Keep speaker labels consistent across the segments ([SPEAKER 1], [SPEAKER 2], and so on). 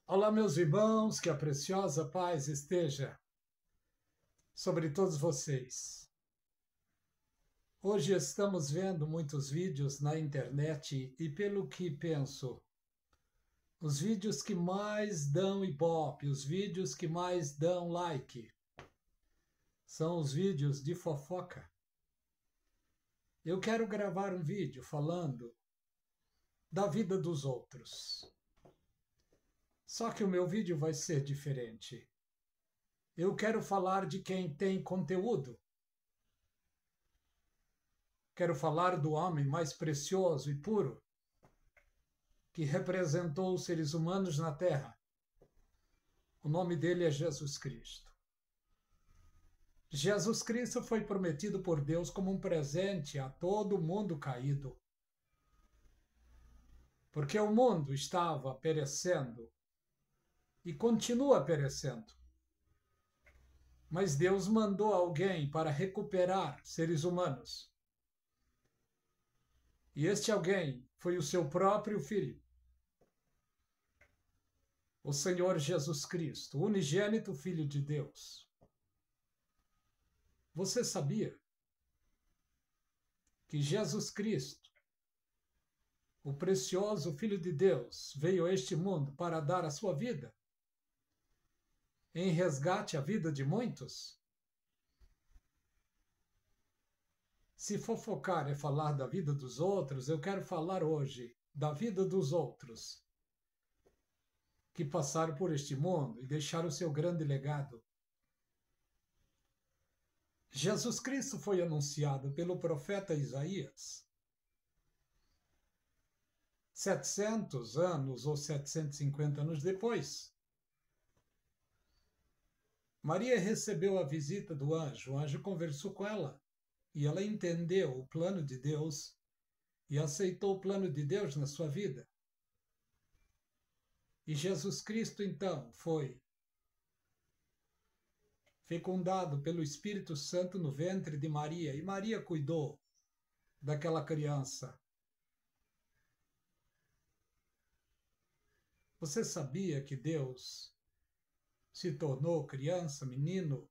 [SPEAKER 1] Olá, meus irmãos, que a preciosa paz esteja sobre todos vocês. Hoje estamos vendo muitos vídeos na internet e, pelo que penso, os vídeos que mais dão ibope, os vídeos que mais dão like, são os vídeos de fofoca. Eu quero gravar um vídeo falando da vida dos outros. Só que o meu vídeo vai ser diferente. Eu quero falar de quem tem conteúdo. Quero falar do homem mais precioso e puro que representou os seres humanos na Terra. O nome dele é Jesus Cristo. Jesus Cristo foi prometido por Deus como um presente a todo mundo caído. Porque o mundo estava perecendo e continua perecendo. Mas Deus mandou alguém para recuperar seres humanos. E este alguém foi o seu próprio Filho, o Senhor Jesus Cristo, o unigênito Filho de Deus. Você sabia que Jesus Cristo, o precioso Filho de Deus, veio a este mundo para dar a sua vida em resgate à vida de muitos? Se fofocar é falar da vida dos outros, eu quero falar hoje da vida dos outros que passaram por este mundo e deixaram o seu grande legado. Jesus Cristo foi anunciado pelo profeta Isaías 700 anos ou 750 anos depois. Maria recebeu a visita do anjo, o anjo conversou com ela e ela entendeu o plano de Deus e aceitou o plano de Deus na sua vida. E Jesus Cristo, então, foi fecundado pelo Espírito Santo no ventre de Maria, e Maria cuidou daquela criança. Você sabia que Deus se tornou criança, menino?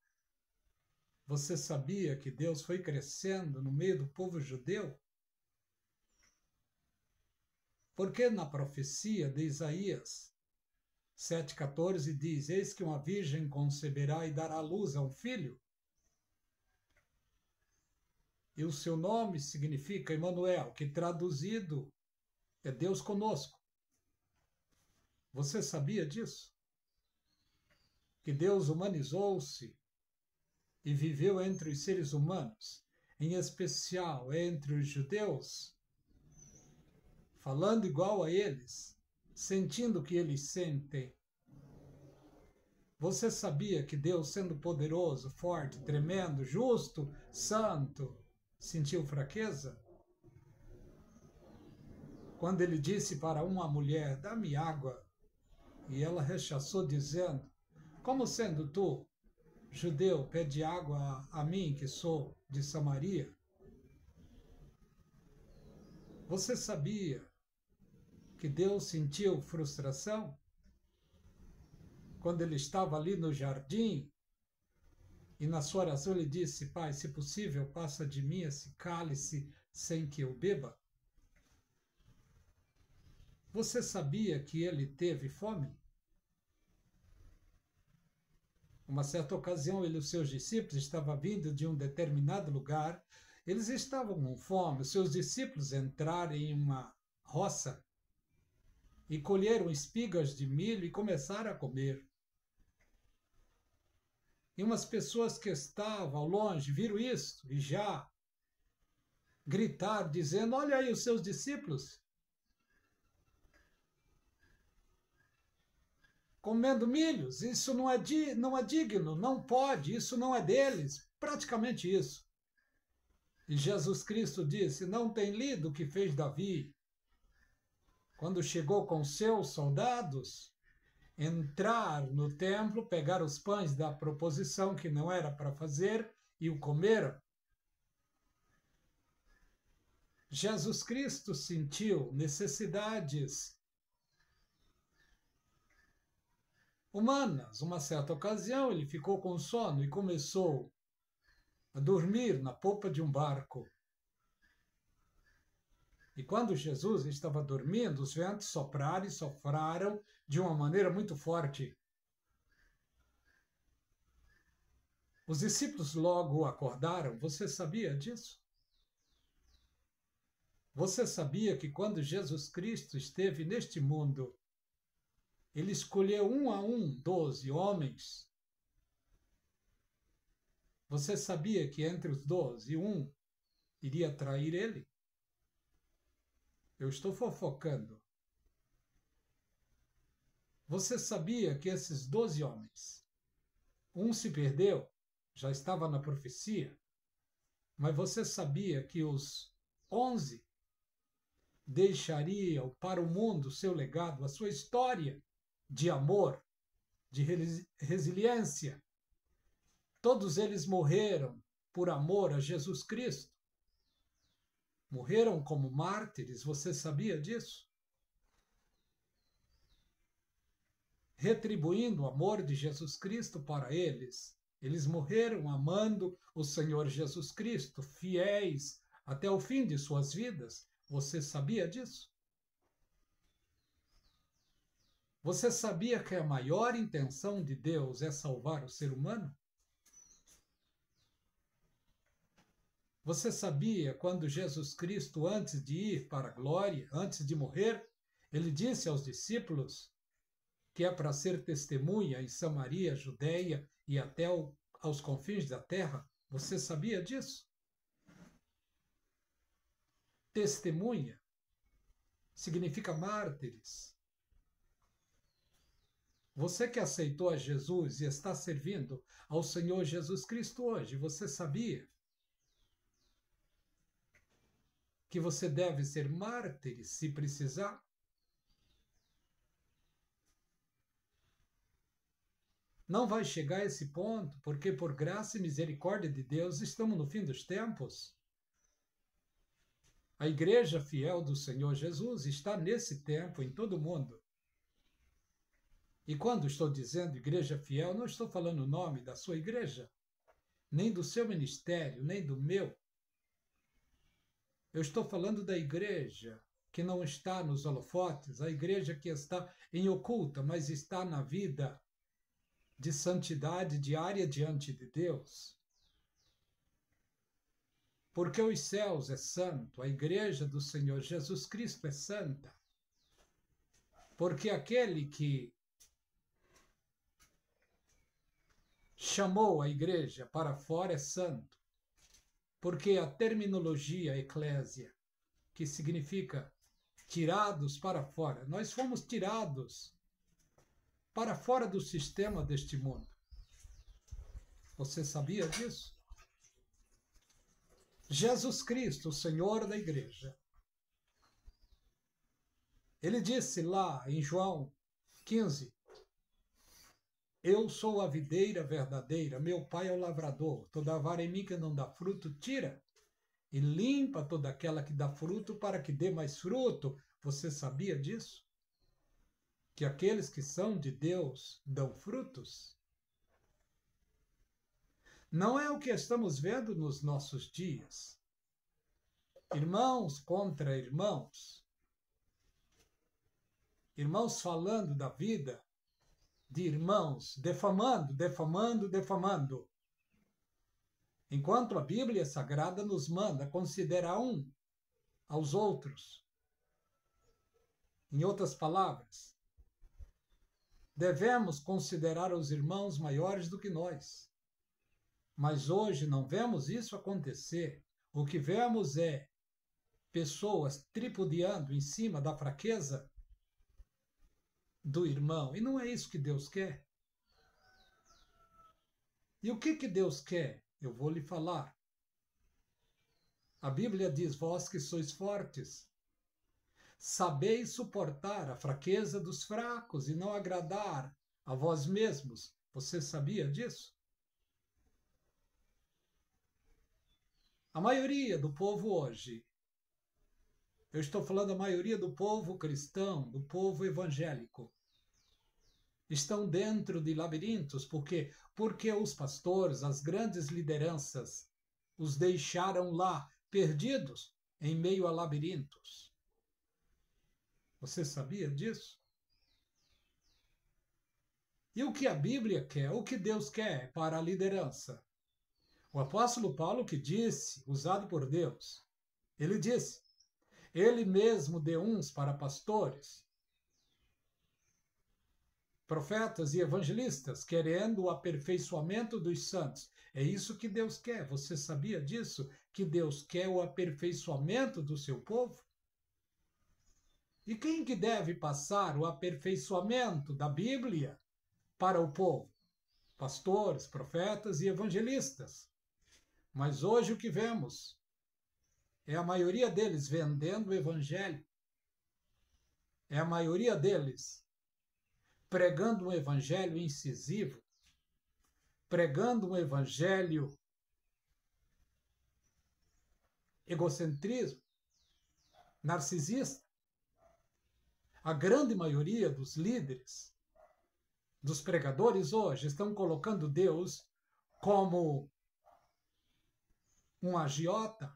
[SPEAKER 1] Você sabia que Deus foi crescendo no meio do povo judeu? Porque na profecia de Isaías 7,14 diz: Eis que uma virgem conceberá e dará luz a um filho, e o seu nome significa Emanuel, que traduzido é Deus conosco. Você sabia disso? Que Deus humanizou-se e viveu entre os seres humanos, em especial entre os judeus, falando igual a eles, sentindo o que eles sentem. Você sabia que Deus, sendo poderoso, forte, tremendo, justo, santo, sentiu fraqueza? Quando ele disse para uma mulher: dá-me água, e ela rechaçou, dizendo: como sendo tu, judeu, pede água a mim, que sou de Samaria? Você sabia que Deus sentiu frustração quando ele estava ali no jardim e na sua oração ele disse: Pai, se possível, passa de mim esse cálice sem que eu beba? Você sabia que ele teve fome? Uma certa ocasião, ele e os seus discípulos estavam vindo de um determinado lugar, eles estavam com fome, os seus discípulos entraram em uma roça e colheram espigas de milho e começaram a comer. E umas pessoas que estavam ao longe viram isso e já gritaram, dizendo: olha aí os seus discípulos comendo milhos, isso não é digno, não pode, isso não é deles, praticamente isso. E Jesus Cristo disse: não tem lido o que fez Davi, quando chegou com seus soldados, entrar no templo, pegar os pães da proposição que não era para fazer e o comeram. Jesus Cristo sentiu necessidades humanas. Uma certa ocasião, ele ficou com sono e começou a dormir na popa de um barco. E quando Jesus estava dormindo, os ventos sopraram e sopraram de uma maneira muito forte. Os discípulos logo acordaram. Você sabia disso? Você sabia que quando Jesus Cristo esteve neste mundo, ele escolheu um a um 12 homens? Você sabia que entre os 12, um iria trair ele? Eu estou fofocando. Você sabia que esses 12 homens, um se perdeu, já estava na profecia, mas você sabia que os 11 deixariam para o mundo o seu legado, a sua história de amor, de resiliência? Todos eles morreram por amor a Jesus Cristo. Morreram como mártires, você sabia disso? Retribuindo o amor de Jesus Cristo para eles. Eles morreram amando o Senhor Jesus Cristo, fiéis até o fim de suas vidas. Você sabia disso? Você sabia que a maior intenção de Deus é salvar o ser humano? Você sabia quando Jesus Cristo, antes de ir para a glória, antes de morrer, ele disse aos discípulos que é para ser testemunha em Samaria, Judeia e até aos confins da terra? Você sabia disso? Testemunha significa mártires. Você que aceitou a Jesus e está servindo ao Senhor Jesus Cristo hoje, você sabia que você deve ser mártir se precisar? Não vai chegar a esse ponto, porque por graça e misericórdia de Deus estamos no fim dos tempos. A igreja fiel do Senhor Jesus está nesse tempo em todo o mundo. E quando estou dizendo igreja fiel, não estou falando o nome da sua igreja, nem do seu ministério, nem do meu. Eu estou falando da igreja que não está nos holofotes, a igreja que está em oculta, mas está na vida de santidade diária diante de Deus. Porque os céus é santo, a igreja do Senhor Jesus Cristo é santa. Porque aquele que chamou a igreja para fora é santo. Porque a terminologia eclésia, que significa tirados para fora, nós fomos tirados para fora do sistema deste mundo. Você sabia disso? Jesus Cristo, o Senhor da igreja, ele disse lá em João 15, eu sou a videira verdadeira, meu pai é o lavrador, toda vara em mim que não dá fruto, tira, e limpa toda aquela que dá fruto para que dê mais fruto. Você sabia disso? Que aqueles que são de Deus dão frutos? Não é o que estamos vendo nos nossos dias. Irmãos contra irmãos. Irmãos falando da vida de irmãos, defamando, defamando, defamando. Enquanto a Bíblia Sagrada nos manda considerar um aos outros. Em outras palavras, devemos considerar os irmãos maiores do que nós. Mas hoje não vemos isso acontecer. O que vemos é pessoas tripudiando em cima da fraqueza do irmão. E não é isso que Deus quer. E o que Deus quer? Eu vou lhe falar. A Bíblia diz, vós que sois fortes, sabeis suportar a fraqueza dos fracos e não agradar a vós mesmos. Você sabia disso? A maioria do povo hoje, eu estou falando da maioria do povo cristão, do povo evangélico, estão dentro de labirintos. Por quê? Porque os pastores, as grandes lideranças, os deixaram lá, perdidos, em meio a labirintos. Você sabia disso? E o que a Bíblia quer, o que Deus quer para a liderança? O apóstolo Paulo que disse, usado por Deus, ele disse, ele mesmo deu uns para pastores, profetas e evangelistas, querendo o aperfeiçoamento dos santos. É isso que Deus quer. Você sabia disso? Que Deus quer o aperfeiçoamento do seu povo? E quem que deve passar o aperfeiçoamento da Bíblia para o povo? Pastores, profetas e evangelistas. Mas hoje o que vemos é a maioria deles vendendo o evangelho. É a maioria deles pregando um evangelho incisivo, pregando um evangelho egocentrismo, narcisista. A grande maioria dos líderes, dos pregadores hoje, estão colocando Deus como um agiota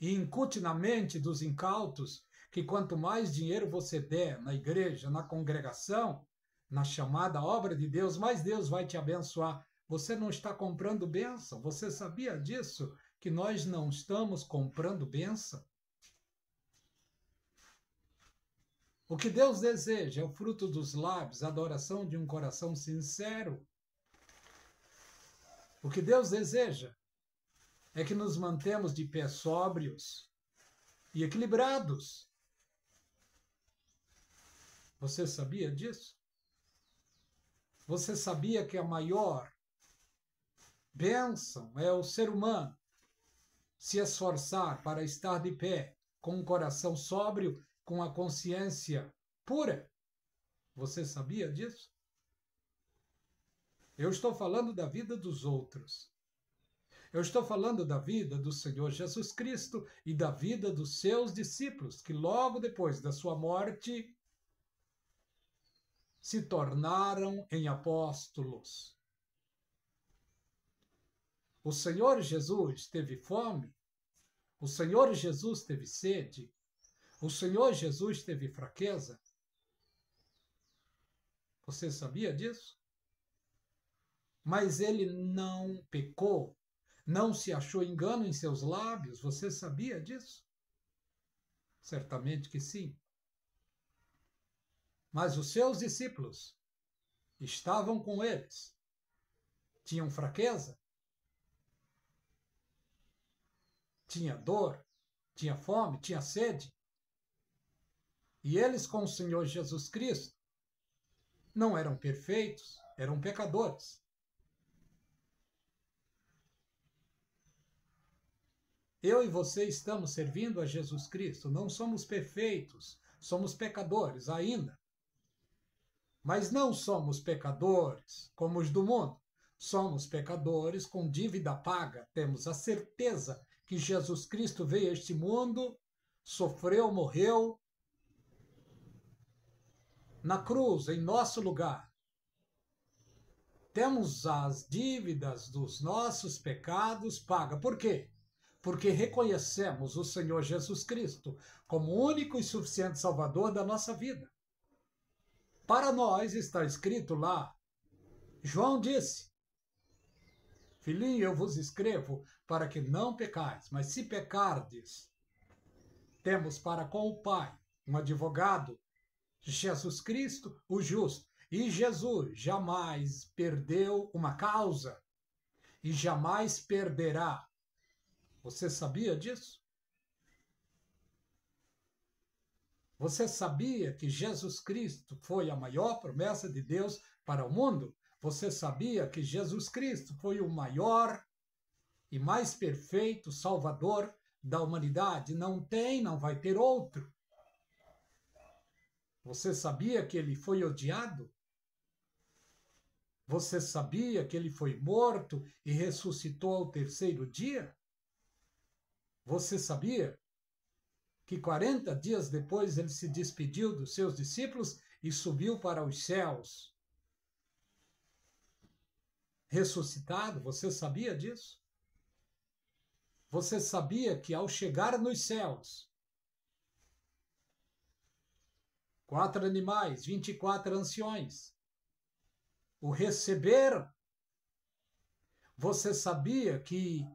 [SPEAKER 1] e incute na mente dos incautos que quanto mais dinheiro você der na igreja, na congregação, na chamada obra de Deus, mais Deus vai te abençoar. Você não está comprando bênção. Você sabia disso? Que nós não estamos comprando bênção? O que Deus deseja é o fruto dos lábios, a adoração de um coração sincero. O que Deus deseja é que nos mantemos de pés sóbrios e equilibrados. Você sabia disso? Você sabia que a maior bênção é o ser humano se esforçar para estar de pé, com um coração sóbrio, com a consciência pura? Você sabia disso? Eu estou falando da vida dos outros. Eu estou falando da vida do Senhor Jesus Cristo e da vida dos seus discípulos, que logo depois da sua morte se tornaram em apóstolos. O Senhor Jesus teve fome, o Senhor Jesus teve sede, o Senhor Jesus teve fraqueza. Você sabia disso? Mas ele não pecou, não se achou engano em seus lábios. Você sabia disso? Certamente que sim. Mas os seus discípulos estavam com eles. Tinham fraqueza, tinha dor, tinha fome, tinha sede. E eles com o Senhor Jesus Cristo não eram perfeitos, eram pecadores. Eu e você estamos servindo a Jesus Cristo, não somos perfeitos, somos pecadores ainda. Mas não somos pecadores como os do mundo. Somos pecadores com dívida paga. Temos a certeza que Jesus Cristo veio a este mundo, sofreu, morreu na cruz, em nosso lugar. Temos as dívidas dos nossos pecados pagas. Por quê? Porque reconhecemos o Senhor Jesus Cristo como o único e suficiente Salvador da nossa vida. Para nós está escrito lá, João disse, filhinho, eu vos escrevo para que não pecais, mas se pecardes, temos para com o Pai um advogado, Jesus Cristo, o justo. E Jesus jamais perdeu uma causa e jamais perderá. Você sabia disso? Você sabia que Jesus Cristo foi a maior promessa de Deus para o mundo? Você sabia que Jesus Cristo foi o maior e mais perfeito Salvador da humanidade? Não tem, não vai ter outro. Você sabia que ele foi odiado? Você sabia que ele foi morto e ressuscitou ao terceiro dia? Você sabia que 40 dias depois ele se despediu dos seus discípulos e subiu para os céus, ressuscitado, você sabia disso? Você sabia que ao chegar nos céus, 4 animais, 24 anciões, o receberam? Você sabia que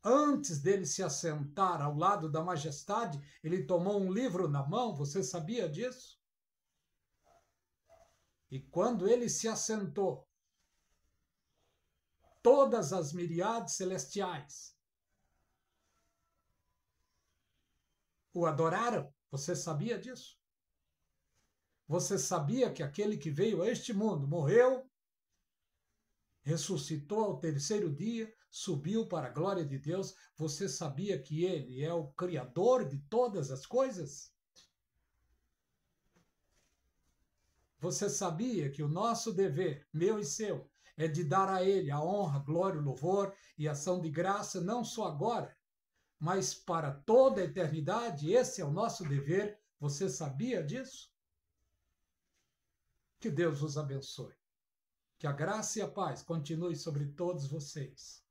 [SPEAKER 1] antes dele se assentar ao lado da majestade, ele tomou um livro na mão? Você sabia disso? E quando ele se assentou, todas as miríades celestiais o adoraram? Você sabia disso? Você sabia que aquele que veio a este mundo morreu, ressuscitou ao terceiro dia, subiu para a glória de Deus? Você sabia que ele é o Criador de todas as coisas? Você sabia que o nosso dever, meu e seu, é de dar a ele a honra, glória, louvor e ação de graça, não só agora, mas para toda a eternidade? Esse é o nosso dever. Você sabia disso? Que Deus os abençoe. Que a graça e a paz continue sobre todos vocês.